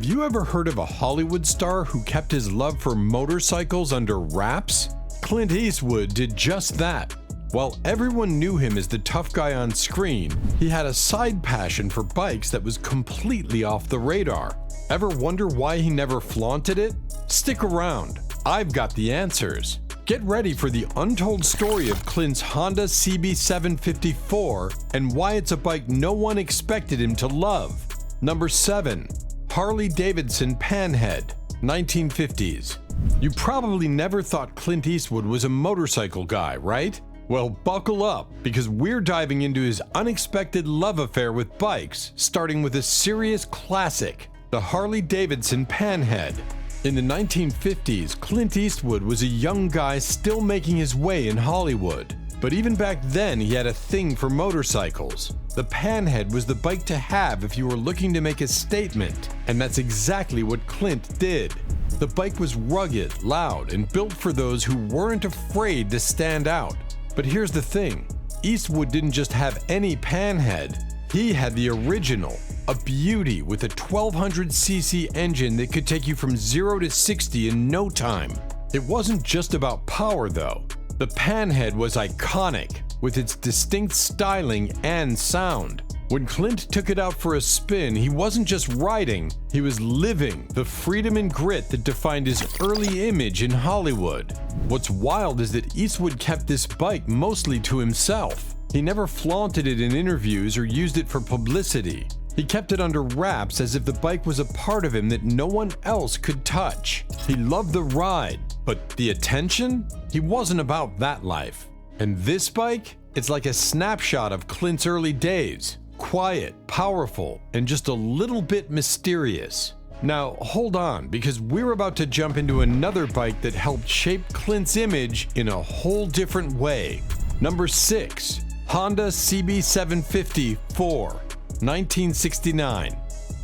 Have you ever heard of a Hollywood star who kept his love for motorcycles under wraps? Clint Eastwood did just that. While everyone knew him as the tough guy on screen, he had a side passion for bikes that was completely off the radar. Ever wonder why he never flaunted it? Stick around, I've got the answers. Get ready for the untold story of Clint's Honda CB754 and why it's a bike no one expected him to love. Number 7. Harley-Davidson Panhead, 1950s. You probably never thought Clint Eastwood was a motorcycle guy, right? Well, buckle up, because we're diving into his unexpected love affair with bikes, starting with a serious classic, the Harley-Davidson Panhead. In the 1950s, Clint Eastwood was a young guy still making his way in Hollywood. But even back then, he had a thing for motorcycles. The Panhead was the bike to have if you were looking to make a statement, and that's exactly what Clint did. The bike was rugged, loud, and built for those who weren't afraid to stand out. But here's the thing, Eastwood didn't just have any Panhead. He had the original, a beauty with a 1200cc engine that could take you from 0 to 60 in no time. It wasn't just about power though. The Panhead was iconic, with its distinct styling and sound. When Clint took it out for a spin, he wasn't just riding, he was living the freedom and grit that defined his early image in Hollywood. What's wild is that Eastwood kept this bike mostly to himself. He never flaunted it in interviews or used it for publicity. He kept it under wraps as if the bike was a part of him that no one else could touch. He loved the ride, but the attention? He wasn't about that life. And this bike? It's like a snapshot of Clint's early days. Quiet, powerful, and just a little bit mysterious. Now, hold on, because we're about to jump into another bike that helped shape Clint's image in a whole different way. Number 6. Honda CB750-4. 1969.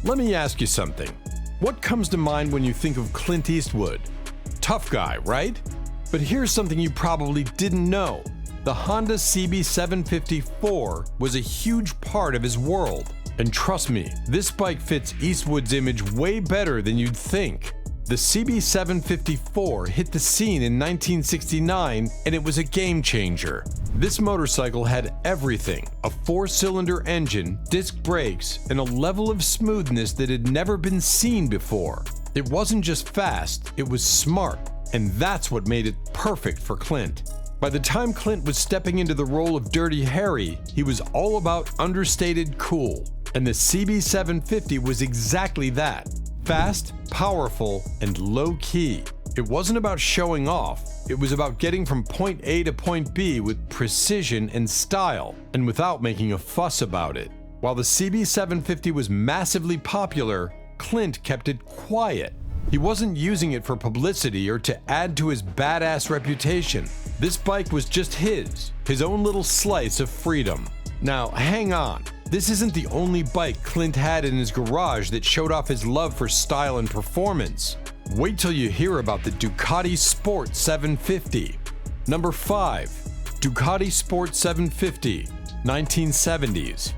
Let me ask you something. What comes to mind when you think of Clint Eastwood? Tough guy, right? But here's something you probably didn't know. The Honda CB754 was a huge part of his world. And trust me, this bike fits Eastwood's image way better than you'd think. The CB754 hit the scene in 1969 and it was a game changer. This motorcycle had everything, a 4-cylinder engine, disc brakes, and a level of smoothness that had never been seen before. It wasn't just fast, it was smart, and that's what made it perfect for Clint. By the time Clint was stepping into the role of Dirty Harry, he was all about understated cool, and the CB750 was exactly that. Fast, powerful, and low-key. It wasn't about showing off, it was about getting from point A to point B with precision and style, and without making a fuss about it. While the CB750 was massively popular, Clint kept it quiet. He wasn't using it for publicity or to add to his badass reputation. This bike was just his own little slice of freedom. Now, hang on. This isn't the only bike Clint had in his garage that showed off his love for style and performance. Wait till you hear about the Ducati Sport 750. Number 5. Ducati Sport 750, 1970s.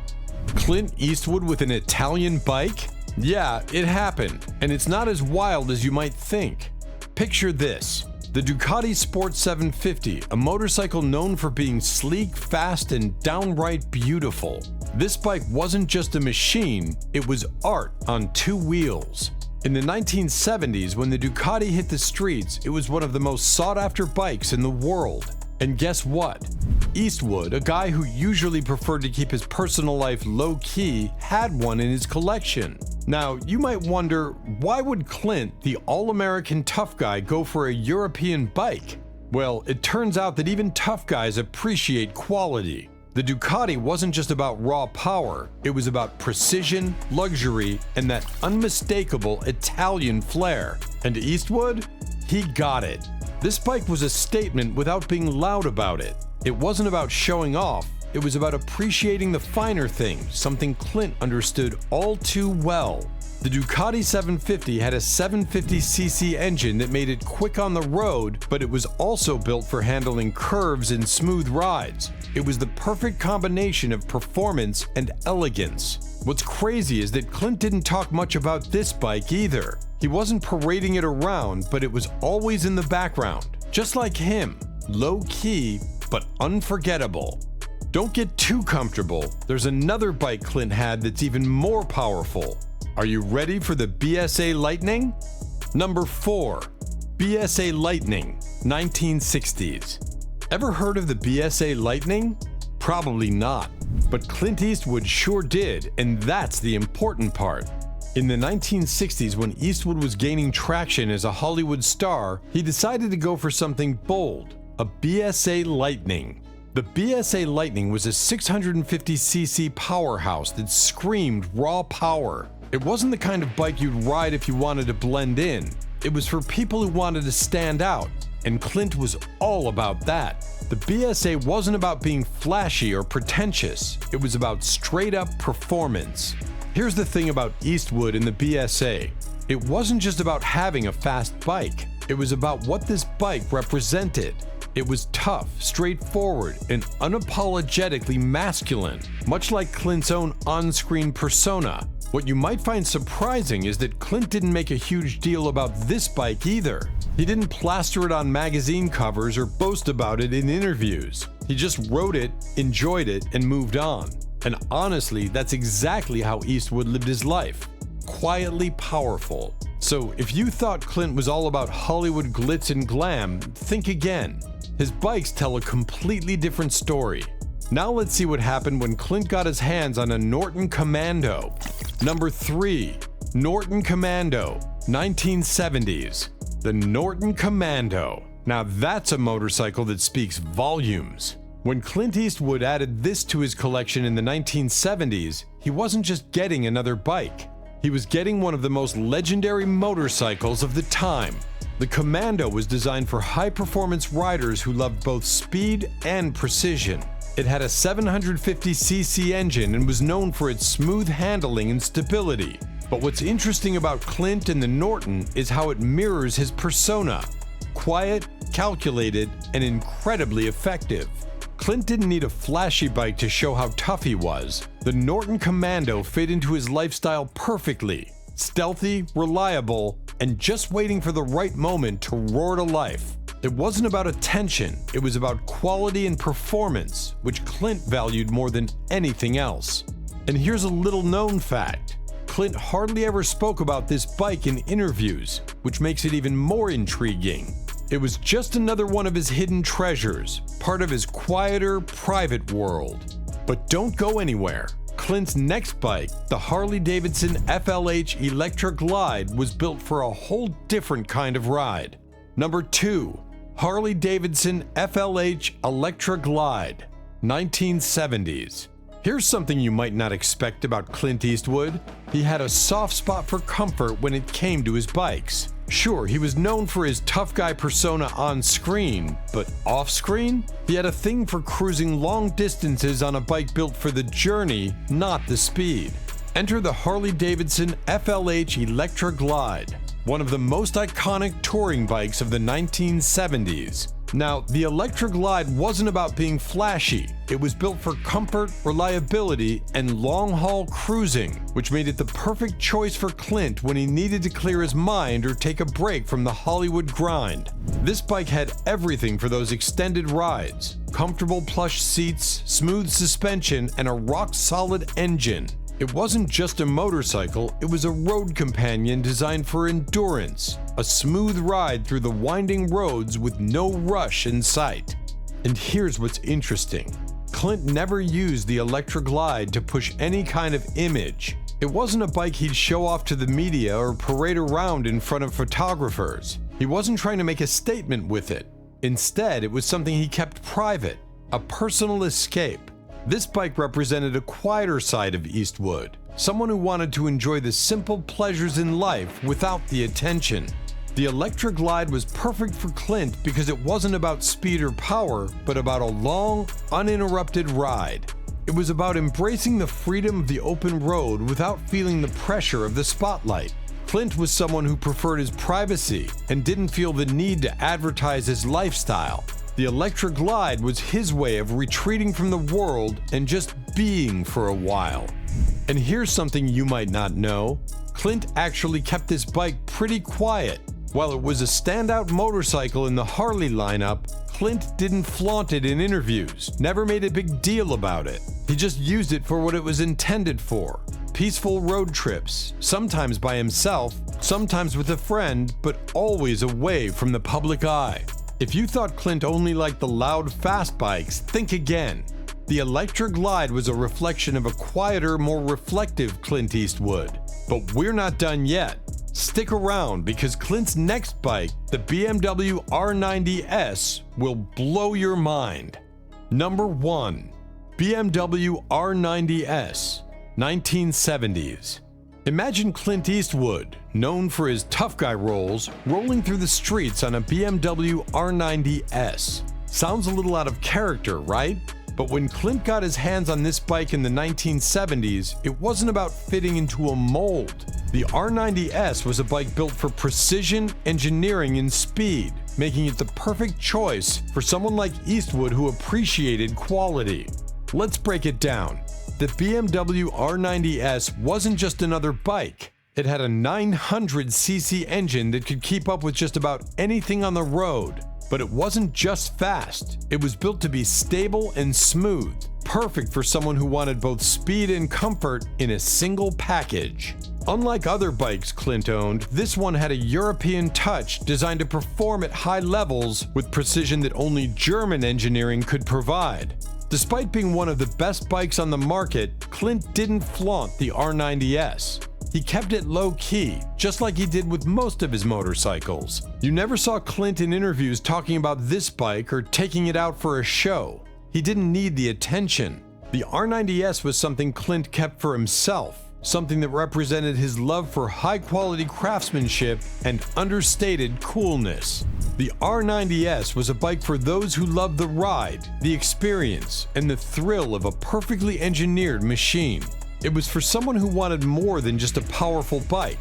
Clint Eastwood with an Italian bike? Yeah, it happened, and it's not as wild as you might think. Picture this. The Ducati Sport 750, a motorcycle known for being sleek, fast, and downright beautiful. This bike wasn't just a machine, it was art on 2 wheels. In the 1970s, when the Ducati hit the streets, it was one of the most sought-after bikes in the world. And guess what? Eastwood, a guy who usually preferred to keep his personal life low-key, had one in his collection. Now, you might wonder, why would Clint, the all-American tough guy, go for a European bike? Well, it turns out that even tough guys appreciate quality. The Ducati wasn't just about raw power, it was about precision, luxury, and that unmistakable Italian flair. And Eastwood? He got it. This bike was a statement without being loud about it. It wasn't about showing off, it was about appreciating the finer things, something Clint understood all too well. The Ducati 750 had a 750cc engine that made it quick on the road, but it was also built for handling curves and smooth rides. It was the perfect combination of performance and elegance. What's crazy is that Clint didn't talk much about this bike either. He wasn't parading it around, but it was always in the background. Just like him, low-key, but unforgettable. Don't get too comfortable. There's another bike Clint had that's even more powerful. Are you ready for the BSA Lightning? Number 4. BSA Lightning, 1960s. Ever heard of the BSA Lightning? Probably not, but Clint Eastwood sure did, and that's the important part. In the 1960s, when Eastwood was gaining traction as a Hollywood star, he decided to go for something bold, a BSA Lightning. The BSA Lightning was a 650cc powerhouse that screamed raw power. It wasn't the kind of bike you'd ride if you wanted to blend in. It was for people who wanted to stand out, and Clint was all about that. The BSA wasn't about being flashy or pretentious. It was about straight-up performance. Here's the thing about Eastwood and the BSA. It wasn't just about having a fast bike. It was about what this bike represented. It was tough, straightforward, and unapologetically masculine, much like Clint's own on-screen persona. What you might find surprising is that Clint didn't make a huge deal about this bike either. He didn't plaster it on magazine covers or boast about it in interviews. He just rode it, enjoyed it, and moved on. And honestly, that's exactly how Eastwood lived his life. Quietly powerful. So if you thought Clint was all about Hollywood glitz and glam, think again. His bikes tell a completely different story. Now let's see what happened when Clint got his hands on a Norton Commando. Number 3. Norton Commando, 1970s. The Norton Commando. Now that's a motorcycle that speaks volumes. When Clint Eastwood added this to his collection in the 1970s, he wasn't just getting another bike. He was getting one of the most legendary motorcycles of the time. The Commando was designed for high-performance riders who loved both speed and precision. It had a 750cc engine and was known for its smooth handling and stability. But what's interesting about Clint and the Norton is how it mirrors his persona. Quiet, calculated, and incredibly effective. Clint didn't need a flashy bike to show how tough he was. The Norton Commando fit into his lifestyle perfectly. Stealthy, reliable, and just waiting for the right moment to roar to life. It wasn't about attention, it was about quality and performance, which Clint valued more than anything else. And here's a little known fact. Clint hardly ever spoke about this bike in interviews, which makes it even more intriguing. It was just another one of his hidden treasures, part of his quieter, private world. But don't go anywhere. Clint's next bike, the Harley-Davidson FLH Electra Glide, was built for a whole different kind of ride. Number 2. Harley-Davidson FLH Electra Glide, 1970s. Here's something you might not expect about Clint Eastwood. He had a soft spot for comfort when it came to his bikes. Sure, he was known for his tough guy persona on screen, but off screen? He had a thing for cruising long distances on a bike built for the journey, not the speed. Enter the Harley-Davidson FLH Electra Glide, one of the most iconic touring bikes of the 1970s. Now, the Electra Glide wasn't about being flashy. It was built for comfort, reliability, and long-haul cruising, which made it the perfect choice for Clint when he needed to clear his mind or take a break from the Hollywood grind. This bike had everything for those extended rides: comfortable plush seats, smooth suspension, and a rock-solid engine. It wasn't just a motorcycle, it was a road companion designed for endurance, a smooth ride through the winding roads with no rush in sight. And here's what's interesting. Clint never used the Electra Glide to push any kind of image. It wasn't a bike he'd show off to the media or parade around in front of photographers. He wasn't trying to make a statement with it. Instead, it was something he kept private, a personal escape. This bike represented a quieter side of Eastwood, someone who wanted to enjoy the simple pleasures in life without the attention. The Electra Glide was perfect for Clint because it wasn't about speed or power, but about a long, uninterrupted ride. It was about embracing the freedom of the open road without feeling the pressure of the spotlight. Clint was someone who preferred his privacy and didn't feel the need to advertise his lifestyle. The Electra Glide was his way of retreating from the world and just being for a while. And here's something you might not know. Clint actually kept this bike pretty quiet. While it was a standout motorcycle in the Harley lineup, Clint didn't flaunt it in interviews, never made a big deal about it. He just used it for what it was intended for. Peaceful road trips, sometimes by himself, sometimes with a friend, but always away from the public eye. If you thought Clint only liked the loud, fast bikes, think again. The Electra Glide was a reflection of a quieter, more reflective Clint Eastwood. But we're not done yet. Stick around because Clint's next bike, the BMW R90S, will blow your mind. Number 1. BMW R90S, 1970s. Imagine Clint Eastwood, known for his tough guy roles, rolling through the streets on a BMW R90S. Sounds a little out of character, right? But when Clint got his hands on this bike in the 1970s, it wasn't about fitting into a mold. The R90S was a bike built for precision, engineering, and speed, making it the perfect choice for someone like Eastwood who appreciated quality. Let's break it down. The BMW R90S wasn't just another bike. It had a 900cc engine that could keep up with just about anything on the road. But it wasn't just fast. It was built to be stable and smooth, perfect for someone who wanted both speed and comfort in a single package. Unlike other bikes Clint owned, this one had a European touch designed to perform at high levels with precision that only German engineering could provide. Despite being one of the best bikes on the market, Clint didn't flaunt the R90S. He kept it low-key, just like he did with most of his motorcycles. You never saw Clint in interviews talking about this bike or taking it out for a show. He didn't need the attention. The R90S was something Clint kept for himself, something that represented his love for high-quality craftsmanship and understated coolness. The R90S was a bike for those who loved the ride, the experience, and the thrill of a perfectly engineered machine. It was for someone who wanted more than just a powerful bike.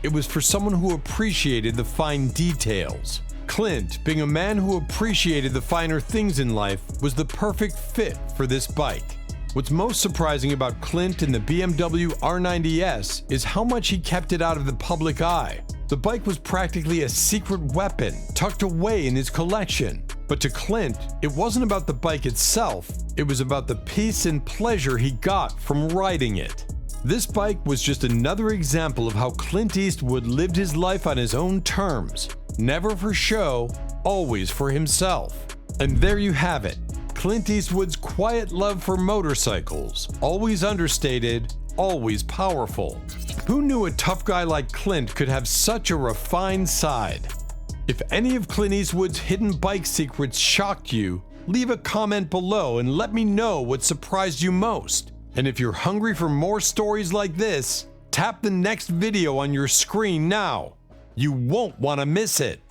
It was for someone who appreciated the fine details. Clint, being a man who appreciated the finer things in life, was the perfect fit for this bike. What's most surprising about Clint and the BMW R90S is how much he kept it out of the public eye. The bike was practically a secret weapon tucked away in his collection. But to Clint, it wasn't about the bike itself, it was about the peace and pleasure he got from riding it. This bike was just another example of how Clint Eastwood lived his life on his own terms. Never for show, always for himself. And there you have it, Clint Eastwood's quiet love for motorcycles, always understated, always powerful. Who knew a tough guy like Clint could have such a refined side? If any of Clint Eastwood's hidden bike secrets shocked you, leave a comment below and let me know what surprised you most. And if you're hungry for more stories like this, tap the next video on your screen now. You won't want to miss it.